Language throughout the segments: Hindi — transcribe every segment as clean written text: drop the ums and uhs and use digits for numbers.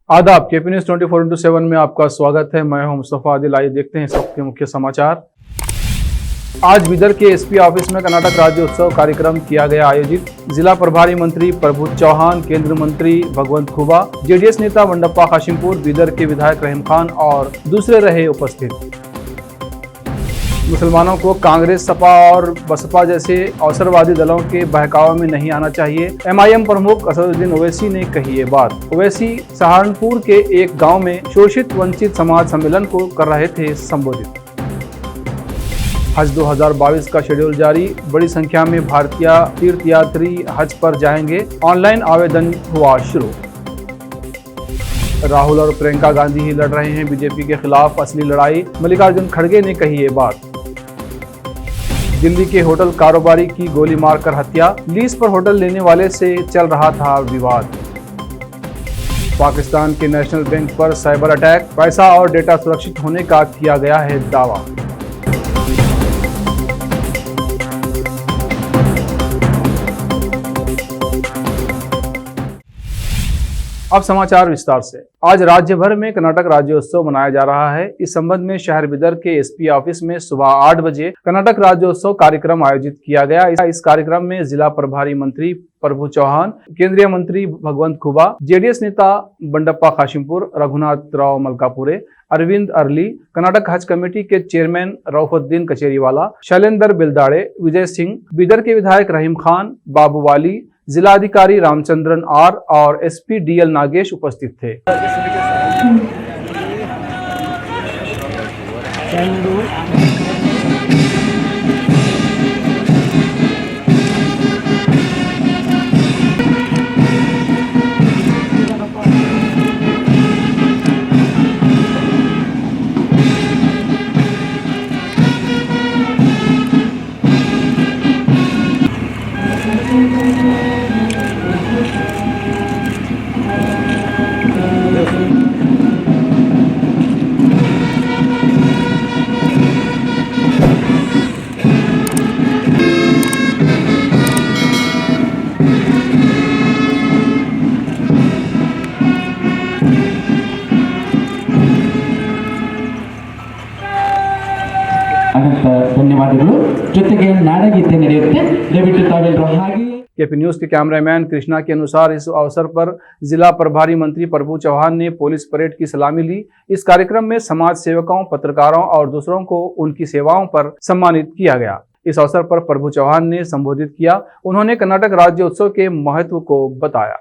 आदाब केपी न्यूज 24/7 में आपका स्वागत है। मैं हूं मुस्तफा आदिल। आइए देखते हैं सबके मुख्य समाचार। आज बीदर के एसपी ऑफिस में कर्नाटक राज्योत्सव कार्यक्रम किया गया आयोजित। जिला प्रभारी मंत्री प्रभु चौहान, केंद्रीय मंत्री भगवंत खुबा, जेडीएस नेता वंडप्पा काशिमपुर, बीदर के विधायक रहीम खान और दूसरे रहे उपस्थित। मुसलमानों को कांग्रेस, सपा और बसपा जैसे अवसरवादी दलों के बहकावे में नहीं आना चाहिए। एमआईएम प्रमुख असदुद्दीन ओवैसी ने कही ये बात। ओवैसी सहारनपुर के एक गांव में शोषित वंचित समाज सम्मेलन को कर रहे थे संबोधित। हज 2022 का शेड्यूल जारी। बड़ी संख्या में भारतीय तीर्थयात्री हज पर जाएंगे। ऑनलाइन आवेदन हुआ शुरू। राहुल और प्रियंका गांधी ही लड़ रहे हैं बीजेपी के खिलाफ असली लड़ाई। मल्लिकार्जुन खड़गे ने कही ये बात। दिल्ली के होटल कारोबारी की गोली मारकर हत्या। लीज पर होटल लेने वाले से चल रहा था विवाद। पाकिस्तान के नेशनल बैंक पर साइबर अटैक। पैसा और डेटा सुरक्षित होने का किया गया है दावा। अब समाचार विस्तार से। आज राज्य भर में कर्नाटक राज्योत्सव मनाया जा रहा है। इस संबंध में शहर बीदर के एसपी ऑफिस में सुबह 8 बजे कर्नाटक राज्योत्सव कार्यक्रम आयोजित किया गया। इस कार्यक्रम में जिला प्रभारी मंत्री प्रभु चौहान, केंद्रीय मंत्री भगवंत खुबा, जेडीएस नेता वंडप्पा काशिमपुर, रघुनाथ राव मलकापुरे, अरविंद अरली, कर्नाटक हज कमेटी के चेयरमैन रऊफुद्दीन कचेरीवाला, शैलेंद्र बिलदाड़े, विजय सिंह, बीदर के विधायक रहीम खान, बाबू वाली, जिलाधिकारी रामचंद्रन आर और एसपी डीएल नागेश उपस्थित थे। ಧನ್ಯವಾದಗಳು। ಜೊತೆಗೆ ನಾಡಗೀತೆ ನಡೆಯುತ್ತೆ, ದಯವಿಟ್ಟು ತಾವೆಲ್ಲರೂ ಹಾಗೆ। केपी न्यूज के कैमरामैन कृष्णा के अनुसार इस अवसर पर जिला प्रभारी मंत्री प्रभु चौहान ने पुलिस परेड की सलामी ली। इस कार्यक्रम में समाज सेवकों, पत्रकारों और दूसरों को उनकी सेवाओं पर सम्मानित किया गया। इस अवसर पर प्रभु चौहान ने संबोधित किया। उन्होंने कर्नाटक राज्योत्सव के महत्व को बताया।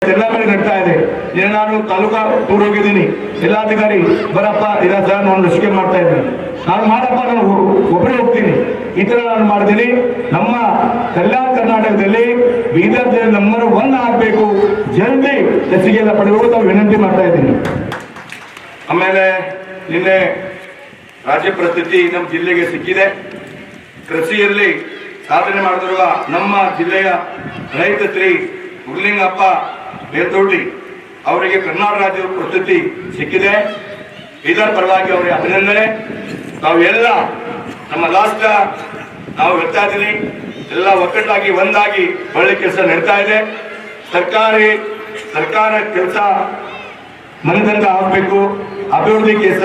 ಎಲ್ಲ ಕಡೆ ನಡ್ತಾ ಇದೆ। ನಾನು ತಾಲೂಕಾ ಟೂರ್ ಹೋಗಿದ್ದೀನಿ, ಜಿಲ್ಲಾಧಿಕಾರಿ ಬರಪ್ಪ ಇದ ಸರ್ ನಾನು ಲಸಿಕೆ ಮಾಡ್ತಾ ಇದ್ದೀನಿ, ನಾನು ಮಾಡಪ್ಪ ನಾನು ಒಬ್ಬರೇ ಹೋಗ್ತೀನಿ, ಈ ತರ ನಾನು ಮಾಡಿದ್ದೀನಿ। ನಮ್ಮ ಕಲ್ಯಾಣ ಕರ್ನಾಟಕದಲ್ಲಿ ಬೀದರ್ ಜಿಲ್ಲೆ ನಂಬರ್ 1 ಆಗಬೇಕು, ಜಲ್ದಿ ಲಸಿಕೆ ಎಲ್ಲ ಪಡೆಯುವುದು ವಿನಂತಿ ಮಾಡ್ತಾ ಇದ್ದೀನಿ। ಆಮೇಲೆ ನಿನ್ನೆ ರಾಜ್ಯ ಪ್ರಶಸ್ತಿ ನಮ್ಮ ಜಿಲ್ಲೆಗೆ ಸಿಕ್ಕಿದೆ। ಕೃಷಿಯಲ್ಲಿ ಸಾಧನೆ ಮಾಡಿರುವ ನಮ್ಮ ಜಿಲ್ಲೆಯ ರೈತ ಶ್ರೀ ಮುರುಲಿಂಗಪ್ಪ ಬೇತೋಡಿ ಅವರಿಗೆ ಕರ್ನಾಟಕ ರಾಜ್ಯ ಪ್ರಶಸ್ತಿ ಸಿಕ್ಕಿದೆ। ಇದರ ಪರವಾಗಿ ಅವರಿಗೆ ಅಭಿನಂದನೆ। ನಾವೆಲ್ಲ ನಮ್ಮ ರಾಷ್ಟ್ರ ನಾವು ಹೇಳ್ತಾ ಇದ್ದೀನಿ, ಎಲ್ಲ ಒಕ್ಕಟ್ಟಾಗಿ ಒಂದಾಗಿ ಒಳ್ಳೆ ಕೆಲಸ ನಡೀತಾ ಇದೆ। ಸರ್ಕಾರ ಕೆಲಸ ಮನೆತನಕ ಆಗಬೇಕು. ಅಭಿವೃದ್ಧಿ ಕೆಲಸ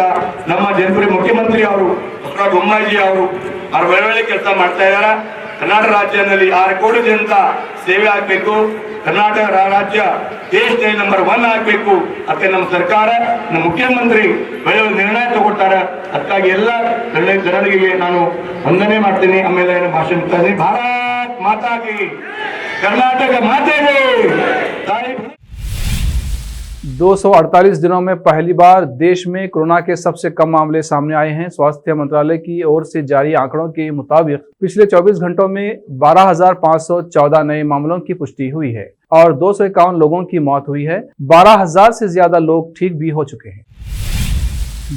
ನಮ್ಮ ಜನಪ್ರಿಯ ಮುಖ್ಯಮಂತ್ರಿ ಅವರು ಡಾಕ್ಟರ್ ಬೊಮ್ಮಾಯಿ ಅವರು ಒಳ್ಳೆ ಕೆಲಸ ಮಾಡ್ತಾ ಇದ್ದಾರೆ. ಕರ್ನಾಟಕ ರಾಜ್ಯದಲ್ಲಿ 6 ಕೋಟಿ ಜನತಾ ಸೇವೆ ಆಗಬೇಕು. ಕರ್ನಾಟಕ ರಾಜ್ಯ ದೇಶದಲ್ಲಿ ನಂಬರ್ 1 ಆಗಬೇಕು ಅಂತ ನಮ್ಮ ಸರ್ಕಾರ, ನಮ್ಮ ಮುಖ್ಯಮಂತ್ರಿ ಒಳ್ಳೆ ನಿರ್ಣಯ ತಗೊಳ್ತಾರೆ. ಅದಕ್ಕಾಗಿ ಎಲ್ಲ ಕನ್ನಡಿಗರಿಗೆ ನಾನು ವಂದನೆ ಮಾಡ್ತೀನಿ. ಆಮೇಲೆ ಭಾಷಣ ಮಾಡ್ತಾ ಇದ್ದೀನಿ. ಭಾರತ್ ಮಾತಾ ಕಿ, कर्नाटक माते गए। 248 दिनों में पहली बार देश में कोरोना के सबसे कम मामले सामने आए हैं। स्वास्थ्य मंत्रालय की ओर से जारी आंकड़ों के मुताबिक पिछले 24 घंटों में 12,514 नए मामलों की पुष्टि हुई है और 251 लोगों की मौत हुई है। 12,000 से ज्यादा लोग ठीक भी हो चुके हैं।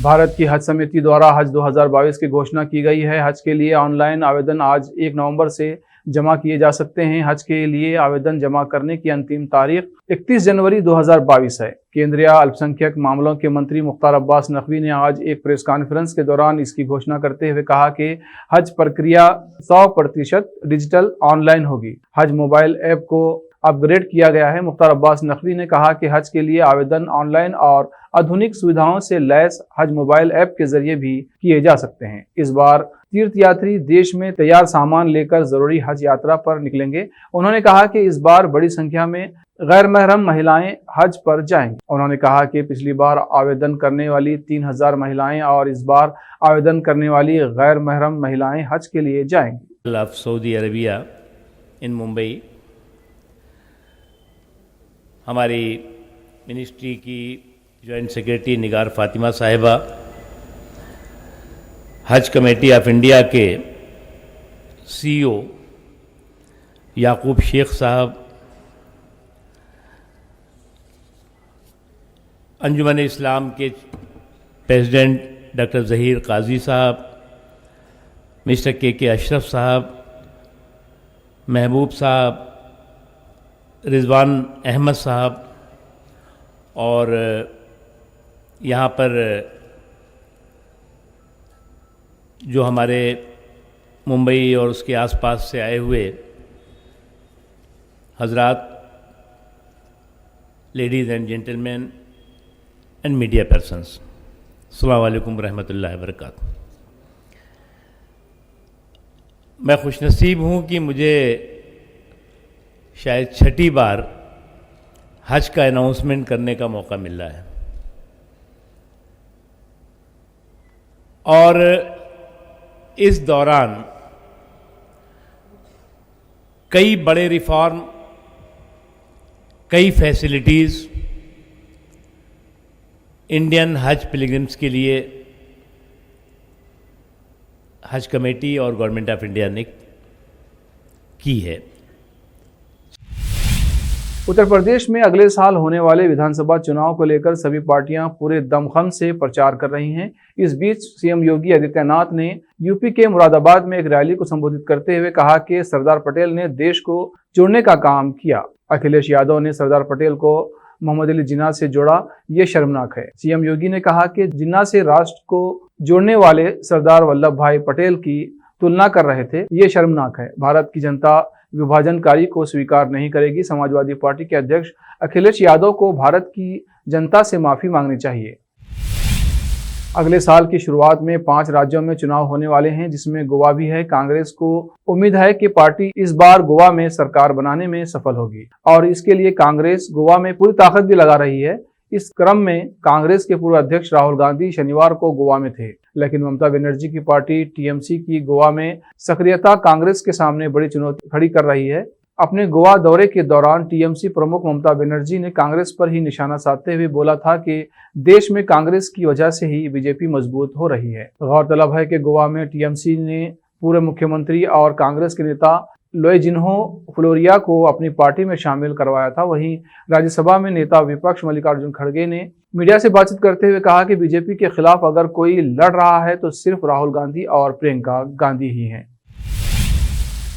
भारत की हज समिति द्वारा हज 2022 की घोषणा की गई है। हज के लिए ऑनलाइन आवेदन आज 1 नवंबर से जमा किए जा सकते हैं। हज के लिए आवेदन जमा करने की अंतिम तारीख 31 जनवरी 2022 है। केंद्रीय अल्पसंख्यक मामलों के मंत्री मुख्तार अब्बास नकवी ने आज एक प्रेस कॉन्फ्रेंस के दौरान इसकी घोषणा करते हुए कहा कि हज प्रक्रिया 100% डिजिटल ऑनलाइन होगी। हज मोबाइल ऐप को अपग्रेड किया गया है। मुख्तार अब्बास नकवी ने कहा कि हज के लिए आवेदन ऑनलाइन और आधुनिक सुविधाओं से लैस हज मोबाइल ऐप के जरिए भी किए जा सकते हैं। इस बार तीर्थयात्री देश में तैयार सामान लेकर जरूरी हज यात्रा पर निकलेंगे। उन्होंने कहा कि इस बार बड़ी संख्या में गैर महरम महिलाएं हज पर जाएंगी। उन्होंने कहा कि पिछली बार आवेदन करने वाली 3,000 महिलाएं और इस बार आवेदन करने वाली गैर महरम महिलाएं हज के लिए जाएंगी। ऑफ सऊदी अरबिया इन मुंबई हमारी मिनिस्ट्री की जॉइंट सेक्रेटरी निगार फातिमा साहिबा, हज कमेटी ऑफ इंडिया के CEO याकूब शेख साहब, अंजुमन इस्लाम के प्रेसिडेंट डॉक्टर ज़हीर काजी साहब, मिस्टर के अशरफ साहब, महबूब साहब, रिजवान अहमद साहब और यहाँ पर जो हमारे मुंबई और उसके आसपास से आए हुए हजरात, ladies and gentleman and media persons, अस्सलाम वालेकुम रहमतुल्लाहि व बरकातहू। मैं खुशनसीब हूँ कि मुझे शायद 6ठी बार हज का अनाउंसमेंट करने का मौका मिल रहा है और इस दौरान कई बड़े रिफॉर्म, कई फैसिलिटीज़ इंडियन हज पिलग्रिम्स के लिए हज कमेटी और गवर्नमेंट ऑफ इंडिया ने की है। उत्तर प्रदेश में अगले साल होने वाले विधानसभा चुनाव को लेकर सभी पार्टियां पूरे दमखम से प्रचार कर रही हैं। इस बीच सीएम योगी आदित्यनाथ ने यूपी के मुरादाबाद में एक रैली को संबोधित करते हुए कहा कि सरदार पटेल ने देश को जोड़ने का काम किया। अखिलेश यादव ने सरदार पटेल को मोहम्मद अली जिन्ना से जोड़ा, ये शर्मनाक है। सीएम योगी ने कहा कि जिन्ना से राष्ट्र को जोड़ने वाले सरदार वल्लभ भाई पटेल की तुलना कर रहे थे, ये शर्मनाक है। भारत की जनता विभाजनकारी को स्वीकार नहीं करेगी। समाजवादी पार्टी के अध्यक्ष अखिलेश यादव को भारत की जनता से माफी मांगनी चाहिए। अगले साल की शुरुआत में 5 राज्यों में चुनाव होने वाले हैं, जिसमें गोवा भी है। कांग्रेस को उम्मीद है कि पार्टी इस बार गोवा में सरकार बनाने में सफल होगी और इसके लिए कांग्रेस गोवा में पूरी ताकत भी लगा रही है। इस क्रम में कांग्रेस के पूर्व अध्यक्ष राहुल गांधी शनिवार को गोवा में थे, लेकिन ममता बनर्जी की पार्टी टीएमसी की गोवा में सक्रियता कांग्रेस के सामने बड़ी चुनौती खड़ी कर रही है। अपने गोवा दौरे के दौरान टीएमसी प्रमुख ममता बनर्जी ने कांग्रेस पर ही निशाना साधते हुए बोला था कि देश में कांग्रेस की वजह से ही बीजेपी मजबूत हो रही है। गौरतलब है कि गोवा में टीएमसी ने पूर्व मुख्यमंत्री और कांग्रेस के नेता लोइजिन्हो फ्लोरिया को अपनी पार्टी में शामिल करवाया था। वहीं राज्यसभा में नेता विपक्ष मल्लिकार्जुन खड़गे ने मीडिया से बातचीत करते हुए कहा कि बीजेपी के खिलाफ अगर कोई लड़ रहा है तो सिर्फ राहुल गांधी और प्रियंका गांधी ही हैं।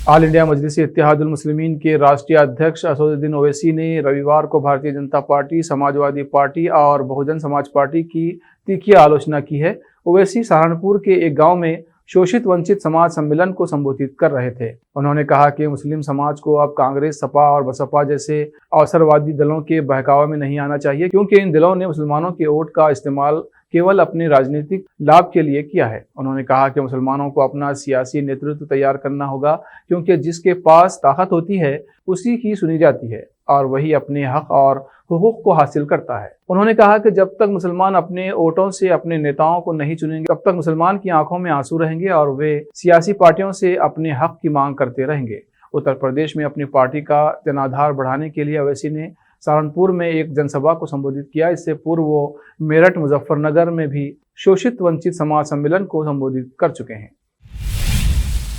ऑल इंडिया मजलिस-ए-इत्तेहादुल मुस्लिमीन के राष्ट्रीय अध्यक्ष असदुद्दीन ओवैसी ने रविवार को भारतीय जनता पार्टी, समाजवादी पार्टी और बहुजन समाज पार्टी की तीखी आलोचना की है। ओवैसी सहारनपुर के एक गांव में शोषित वंचित समाज सम्मेलन को संबोधित कर रहे थे। उन्होंने कहा कि मुस्लिम समाज को अब कांग्रेस, सपा और बसपा जैसे अवसरवादी दलों के बहकावे में नहीं आना चाहिए, क्योंकि इन दलों ने मुसलमानों के वोट का इस्तेमाल केवल अपने राजनीतिक लाभ के लिए किया है। उन्होंने कहा कि मुसलमानों को अपना सियासी नेतृत्व तैयार करना होगा, क्योंकि जिसके पास ताकत होती है उसी की सुनी जाती है और वही अपने हक और हुकूक को हासिल करता है। उन्होंने कहा कि जब तक मुसलमान अपने वोटों से अपने नेताओं को नहीं चुनेंगे, तब तक मुसलमान की आंखों में आंसू रहेंगे और वे सियासी पार्टियों से अपने हक की मांग करते रहेंगे। उत्तर प्रदेश में अपनी पार्टी का जनाधार बढ़ाने के लिए अवैसी ने सहारनपुर में एक जनसभा को संबोधित किया। इससे पूर्व वो मेरठ, मुजफ्फरनगर में भी शोषित वंचित समाज सम्मेलन को संबोधित कर चुके हैं।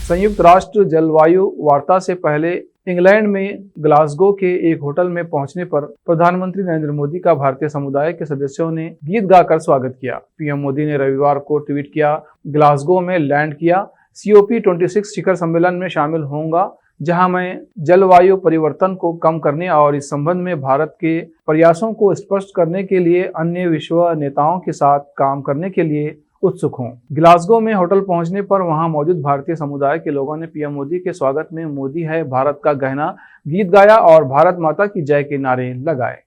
संयुक्त राष्ट्र जलवायु वार्ता से पहले इंग्लैंड में ग्लासगो के एक होटल में पहुंचने पर प्रधानमंत्री नरेंद्र मोदी का भारतीय समुदाय के सदस्यों ने गीत गाकर स्वागत किया। पीएम मोदी ने रविवार को ट्वीट किया, ग्लासगो में लैंड किया, COP26 शिखर सम्मेलन में शामिल होऊंगा, जहां मैं जलवायु परिवर्तन को कम करने और इस संबंध में भारत के प्रयासों को स्पष्ट करने के लिए अन्य विश्व नेताओं के साथ काम करने के लिए उत्सुक हूं। ग्लासगो में होटल पहुंचने पर वहां मौजूद भारतीय समुदाय के लोगों ने पीएम मोदी के स्वागत में मोदी है भारत का गहना गीत गाया और भारत माता की जय के नारे लगाए।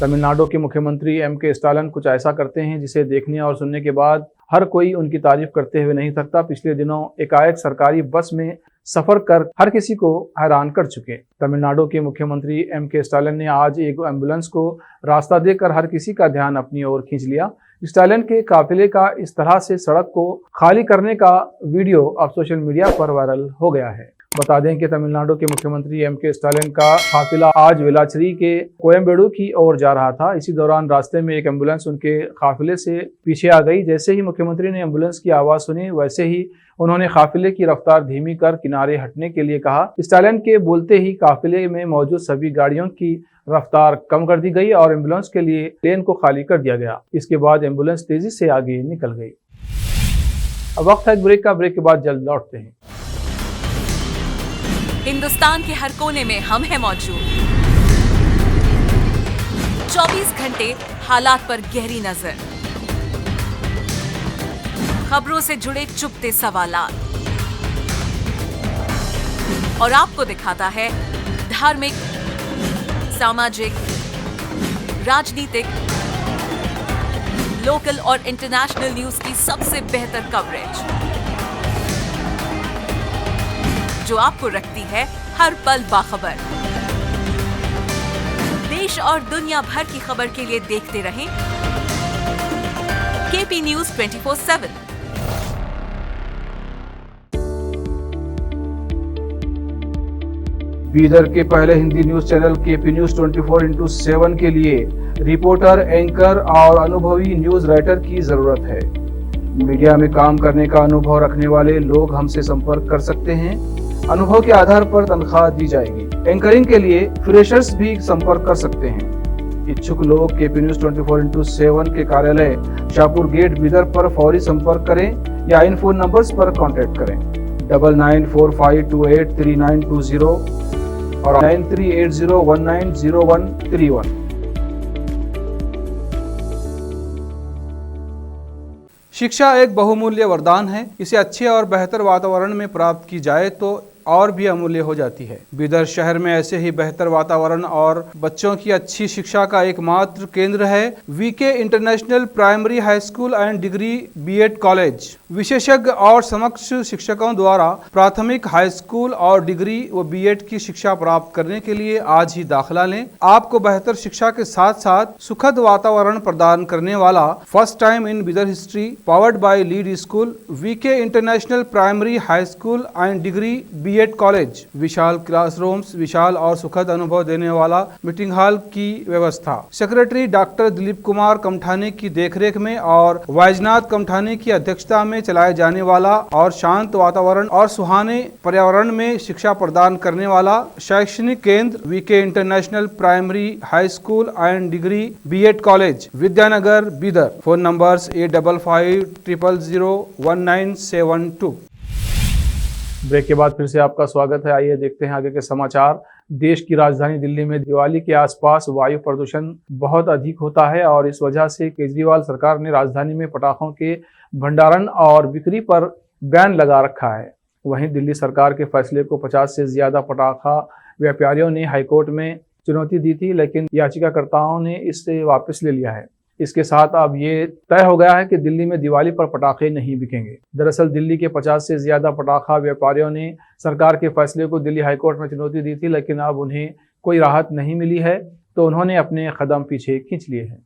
तमिलनाडु के मुख्यमंत्री M.K. स्टालिन कुछ ऐसा करते हैं जिसे देखने और सुनने के बाद हर कोई उनकी तारीफ करते हुए नहीं थकता। पिछले दिनों एकाएक सरकारी बस में सफर कर हर किसी को हैरान कर चुके तमिलनाडु के मुख्यमंत्री M.K. स्टालिन ने आज एक एम्बुलेंस को रास्ता देकर हर किसी का ध्यान अपनी ओर खींच लिया। स्टालिन के काफिले का इस तरह से सड़क को खाली करने का वीडियो अब सोशल मीडिया पर वायरल हो गया है। बता दें कि तमिलनाडु के मुख्यमंत्री M.K. स्टालिन का काफिला आज वेलाचेरी के कोयम्बेडु की ओर जा रहा था। इसी दौरान रास्ते में एक एम्बुलेंस उनके काफिले से पीछे आ गई। जैसे ही मुख्यमंत्री ने एम्बुलेंस की आवाज सुनी, वैसे ही उन्होंने काफिले की रफ्तार धीमी कर किनारे हटने के लिए कहा। स्टालिन के बोलते ही काफिले में मौजूद सभी गाड़ियों की रफ्तार कम कर दी गई और एम्बुलेंस के लिए लेन को खाली कर दिया गया। इसके बाद एम्बुलेंस तेजी से आगे निकल गई। अब वक्त है एक ब्रेक का। ब्रेक के बाद जल्द लौटते हैं। हिंदुस्तान के हर कोने में हम हैं मौजूद। 24 घंटे हालात पर गहरी नजर, खबरों से जुड़े चुपते सवालात और आपको दिखाता है धार्मिक, सामाजिक, राजनीतिक, लोकल और इंटरनेशनल न्यूज की सबसे बेहतर कवरेज, जो आपको रखती है हर पल बाखबर। देश और दुनिया भर की खबर के लिए देखते रहें KP News 24/7। बीदर के पहले Hindi news channel KP News 24/7 के लिए रिपोर्टर, एंकर और अनुभवी न्यूज राइटर की जरूरत है। मीडिया में काम करने का अनुभव रखने वाले लोग हमसे संपर्क कर सकते हैं। अनुभव के आधार पर तनख्वाह दी जाएगी। एंकरिंग के लिए फ्रेशर्स भी संपर्क कर सकते हैं। इच्छुक लोग KP News 24/7 के कार्यालय शाहपुर गेट बीदर पर फौरी संपर्क करें या इन फोन नंबर्स पर कांटेक्ट करें 9945283920 और 9380190131। शिक्षा एक बहुमूल्य वरदान है। इसे अच्छे और बेहतर वातावरण में प्राप्त की जाए तो और भी अमूल्य हो जाती है। बीदर शहर में ऐसे ही बेहतर वातावरण और बच्चों की अच्छी शिक्षा का एकमात्र केंद्र है VK international primary high school and degree B.Ed college. विशेषज्ञ और समक्ष शिक्षकों द्वारा प्राथमिक, हाई स्कूल और डिग्री व B.Ed की शिक्षा प्राप्त करने के लिए आज ही दाखिला लें। आपको बेहतर शिक्षा के साथ साथ सुखद वातावरण प्रदान करने वाला first time in Bidar history powered by lead school VK international primary high school and degree B.Ed college. विशाल क्लासरूम्स, विशाल और सुखद अनुभव देने वाला मीटिंग हॉल की व्यवस्था। सेक्रेटरी डॉक्टर दिलीप कुमार कमठाने की देखरेख में और वैजनाथ कमठाने की अध्यक्षता में चलाए जाने वाला और शांत वातावरण और सुहाने पर्यावरण में शिक्षा प्रदान करने वाला शैक्षणिक केंद्र VK international primary high school and degree B.Ed college, Vidyanagar, Bidar. Phone numbers 8550011972। Break के बाद फिर से आपका स्वागत है। आइए देखते हैं आगे के समाचार। देश की राजधानी दिल्ली में दिवाली के आसपास वायु प्रदूषण बहुत अधिक होता है और इस वजह से केजरीवाल सरकार ने राजधानी में पटाखों के भंडारण और बिक्री पर बैन लगा रखा है। वहीं दिल्ली सरकार के फैसले को 50 से ज्यादा पटाखा व्यापारियों ने हाईकोर्ट में चुनौती दी थी, लेकिन याचिकाकर्ताओं ने इसे वापस ले लिया है। इसके साथ अब ये तय हो गया है कि दिल्ली में दिवाली पर पटाखे नहीं बिकेंगे। दरअसल दिल्ली के 50 से ज्यादा पटाखा व्यापारियों ने सरकार के फैसले को दिल्ली हाईकोर्ट में चुनौती दी थी, लेकिन अब उन्हें कोई राहत नहीं मिली है, तो उन्होंने अपने कदम पीछे खींच लिए हैं।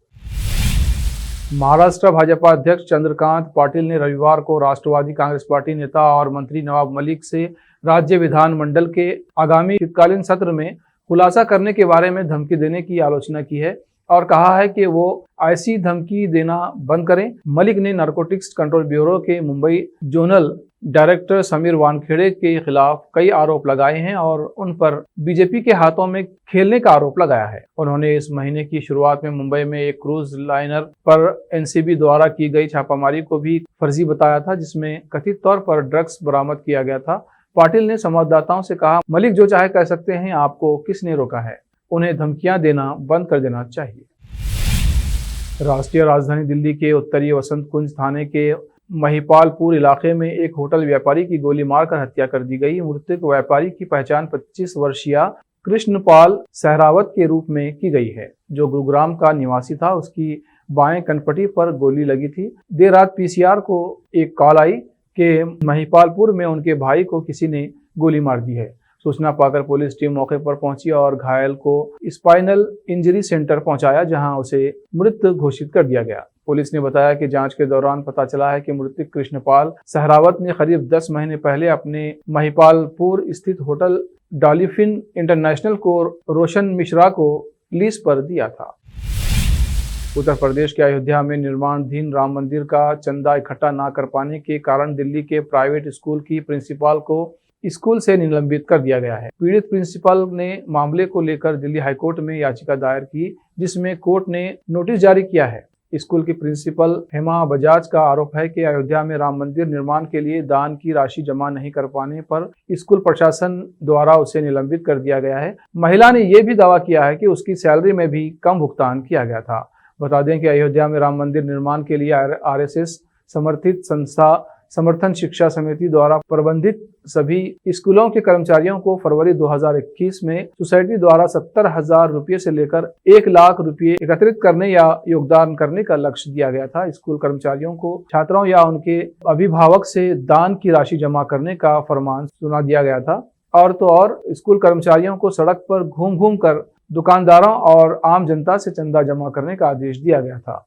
महाराष्ट्र भाजपा अध्यक्ष चंद्रकांत पाटिल ने रविवार को राष्ट्रवादी कांग्रेस पार्टी नेता और मंत्री नवाब मलिक से राज्य विधानमंडल के आगामी शीतकालीन सत्र में खुलासा करने के बारे में धमकी देने की आलोचना की है और कहा है कि वो ऐसी धमकी देना बंद करें। मलिक ने नारकोटिक्स कंट्रोल ब्यूरो के मुंबई जोनल डायरेक्टर समीर वानखेड़े के खिलाफ कई आरोप लगाए हैं और उन पर बीजेपी के हाथों में खेलने का आरोप लगाया है। उन्होंने इस महीने की शुरुआत में मुंबई में एक क्रूज लाइनर पर एनसीबी द्वारा की गई छापामारी को भी फर्जी बताया था, जिसमें कथित तौर पर ड्रग्स बरामद किया गया था। पाटिल ने संवाददाताओं से कहा, मलिक जो चाहे कह सकते हैं, आपको किसने रोका है? उन्हें धमकियां देना बंद कर देना चाहिए। राष्ट्रीय राजधानी दिल्ली के उत्तरी वसंत कुंज थाने के महिपालपुर इलाके में एक होटल व्यापारी की गोली मारकर हत्या कर दी गई। मृतक व्यापारी की पहचान 25 वर्षीय कृष्णपाल सहरावत के रूप में की गई है, जो गुरुग्राम का निवासी था। उसकी बाएं कनपटी पर गोली लगी थी। देर रात पीसीआर को एक कॉल आई कि महिपालपुर में उनके भाई को किसी ने गोली मार दी है। सूचना पाकर पुलिस टीम मौके पर पहुंची और घायल को स्पाइनल इंजरी सेंटर पहुंचाया, जहां उसे मृत घोषित कर दिया गया। पुलिस ने बताया कि जांच के दौरान पता चला है कि मृतक कृष्णपाल सहरावत ने करीब 10 महीने पहले अपने महिपालपुर स्थित होटल डॉल्फिन इंटरनेशनल को रोशन मिश्रा को लीज पर दिया था। उत्तर प्रदेश के अयोध्या में निर्माणाधीन राम मंदिर का चंदा इकट्ठा न कर पाने के कारण दिल्ली के प्राइवेट स्कूल की प्रिंसिपल को स्कूल से निलंबित कर दिया गया है। पीड़ित प्रिंसिपल ने मामले को लेकर दिल्ली हाईकोर्ट में याचिका दायर की, जिसमें कोर्ट ने नोटिस जारी किया है। स्कूल की प्रिंसिपल हेमा बजाज का आरोप है कि अयोध्या में राम मंदिर निर्माण के लिए दान की राशि जमा नहीं कर पाने पर स्कूल प्रशासन द्वारा उसे निलंबित कर दिया गया है। महिला ने यह भी दावा किया है कि उसकी सैलरी में भी कम भुगतान किया गया था। बता दें कि अयोध्या में राम मंदिर निर्माण के लिए आरएसएस समर्थित संस्था समर्थन शिक्षा समिति द्वारा प्रबंधित सभी स्कूलों के कर्मचारियों को फरवरी 2021 में सोसाइटी द्वारा 70,000 रुपये से लेकर 1 लाख रुपये एकत्रित करने या योगदान करने का लक्ष्य दिया गया था। स्कूल कर्मचारियों को छात्रों या उनके अभिभावक से दान की राशि जमा करने का फरमान सुना दिया गया था। और तो और स्कूल कर्मचारियों को सड़क पर घूम घूम कर दुकानदारों और आम जनता से चंदा जमा करने का आदेश दिया गया था।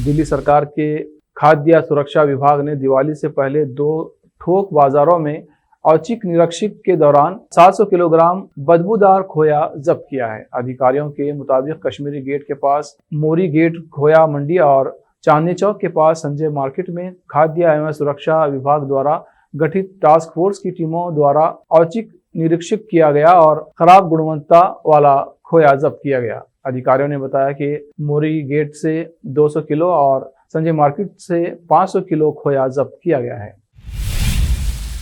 दिल्ली सरकार के खाद्य सुरक्षा विभाग ने दिवाली से पहले 2 थोक बाजारों में औचक निरीक्षण के दौरान 700 किलोग्राम बदबूदार खोया जब्त किया है। अधिकारियों के मुताबिक कश्मीरी गेट के पास मोरी गेट खोया मंडी और चांदनी चौक के पास संजय मार्केट में खाद्य एवं सुरक्षा विभाग द्वारा गठित टास्क फोर्स की टीमों द्वारा औचक निरीक्षण किया गया और खराब गुणवत्ता वाला खोया जब्त किया गया। अधिकारियों ने बताया कि मोरी गेट से 200 किलो और संजय मार्केट से 500 किलो खोया जब्त किया गया है।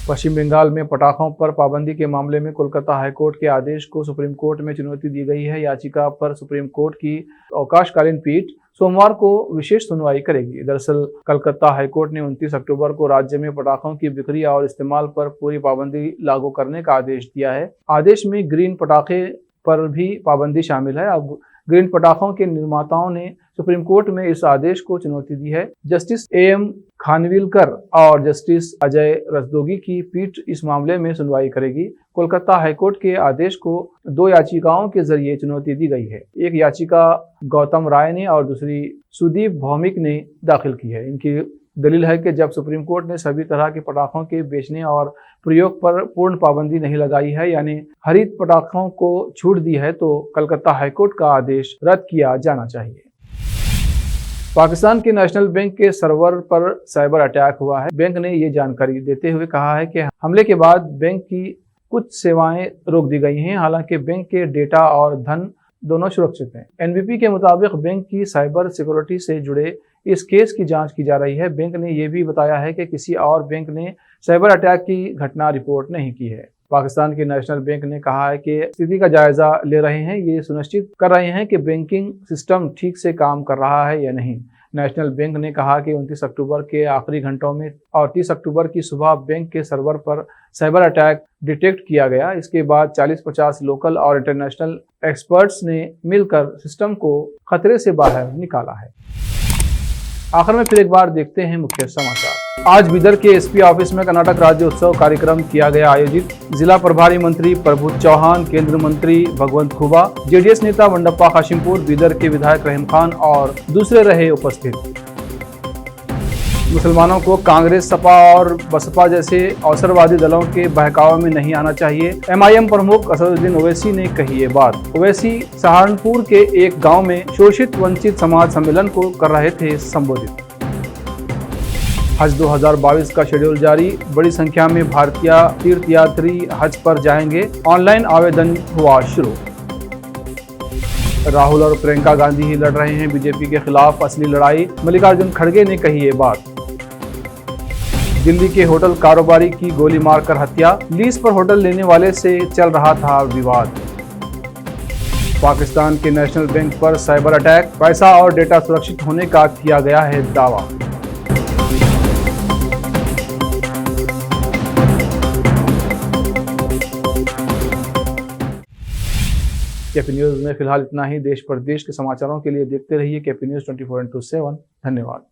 पश्चिम बंगाल में पटाखों पर पाबंदी के मामले में कोलकाता हाईकोर्ट के आदेश को सुप्रीम कोर्ट में चुनौती दी गई है। याचिका पर सुप्रीम कोर्ट की अवकाशकालीन पीठ सोमवार को विशेष सुनवाई करेगी। दरअसल कलकत्ता हाईकोर्ट ने 29 अक्टूबर को राज्य में पटाखों की बिक्री और इस्तेमाल पर पूरी पाबंदी लागू करने का आदेश दिया है। आदेश में ग्रीन पटाखे पर भी पाबंदी शामिल है। अब ग्रीन पटाखों के निर्माताओं ने सुप्रीम कोर्ट में इस आदेश को चुनौती दी है। जस्टिस एएम खानविलकर और जस्टिस अजय रस्तोगी की पीठ इस मामले में सुनवाई करेगी। कोलकाता हाईकोर्ट के आदेश को 2 याचिकाओं के जरिए चुनौती दी गई है। एक याचिका गौतम राय ने और दूसरी सुदीप भौमिक ने दाखिल की है। इनकी दलील है कि जब सुप्रीम कोर्ट ने सभी तरह के पटाखों के बेचने और प्रयोग पर पूर्ण पाबंदी नहीं लगाई है, यानी हरित पटाखों को छूट दी है, तो कलकत्ता हाईकोर्ट का आदेश रद्द किया जाना चाहिए। पाकिस्तान के नेशनल बैंक के सर्वर पर साइबर अटैक हुआ है। बैंक ने ये जानकारी देते हुए कहा है कि हमले के बाद बैंक की कुछ सेवाएं रोक दी गई हैं। हालांकि बैंक के डेटा और धन दोनों सुरक्षित हैं। एनबीपी के मुताबिक बैंक की साइबर सिक्योरिटी से जुड़े इस केस की जांच की जा रही है। बैंक ने यह भी बताया है कि किसी और बैंक ने साइबर अटैक की घटना रिपोर्ट नहीं की है। पाकिस्तान के नेशनल बैंक ने कहा है कि स्थिति का जायजा ले रहे हैं, ये सुनिश्चित कर रहे हैं कि बैंकिंग सिस्टम ठीक से काम कर रहा है या नहीं। नेशनल बैंक ने कहा कि 29 अक्टूबर के आखिरी घंटों में और 30 अक्टूबर की सुबह बैंक के सर्वर पर साइबर अटैक डिटेक्ट किया गया। इसके बाद 40-50 लोकल और इंटरनेशनल एक्सपर्ट्स ने मिलकर सिस्टम को खतरे से बाहर निकाला है। आखिर में फिर एक बार देखते हैं मुख्य समाचार। आज बिदर के एसपी ऑफिस में कर्नाटक राज्योत्सव कार्यक्रम किया गया आयोजित। जिला प्रभारी मंत्री प्रभु चौहान, केंद्र मंत्री भगवंत खुबा, जेडीएस नेता वंडप्पा काशिमपुर, बिदर के विधायक रहीम खान और दूसरे रहे उपस्थित। मुसलमानों को कांग्रेस, सपा और बसपा जैसे अवसरवादी दलों के बहकावे में नहीं आना चाहिए। एमआईएम प्रमुख असदुद्दीन ओवैसी ने कही ये बात। ओवैसी सहारनपुर के एक गांव में शोषित वंचित समाज सम्मेलन को कर रहे थे संबोधित। हज 2022 का शेड्यूल जारी। बड़ी संख्या में भारतीय तीर्थयात्री हज पर जाएंगे। ऑनलाइन आवेदन हुआ शुरू। राहुल और प्रियंका गांधी ही लड़ रहे हैं बीजेपी के खिलाफ असली लड़ाई। मल्लिकार्जुन खड़गे ने कही ये बात। दिल्ली के होटल कारोबारी की गोली मारकर हत्या। लीज पर होटल लेने वाले से चल रहा था विवाद। पाकिस्तान के नेशनल बैंक पर साइबर अटैक। पैसा और डेटा सुरक्षित होने का किया गया है दावा। केपी न्यूज में फिलहाल इतना ही। देश प्रदेश के समाचारों के लिए देखते रहिए केपी न्यूज 24/7। धन्यवाद।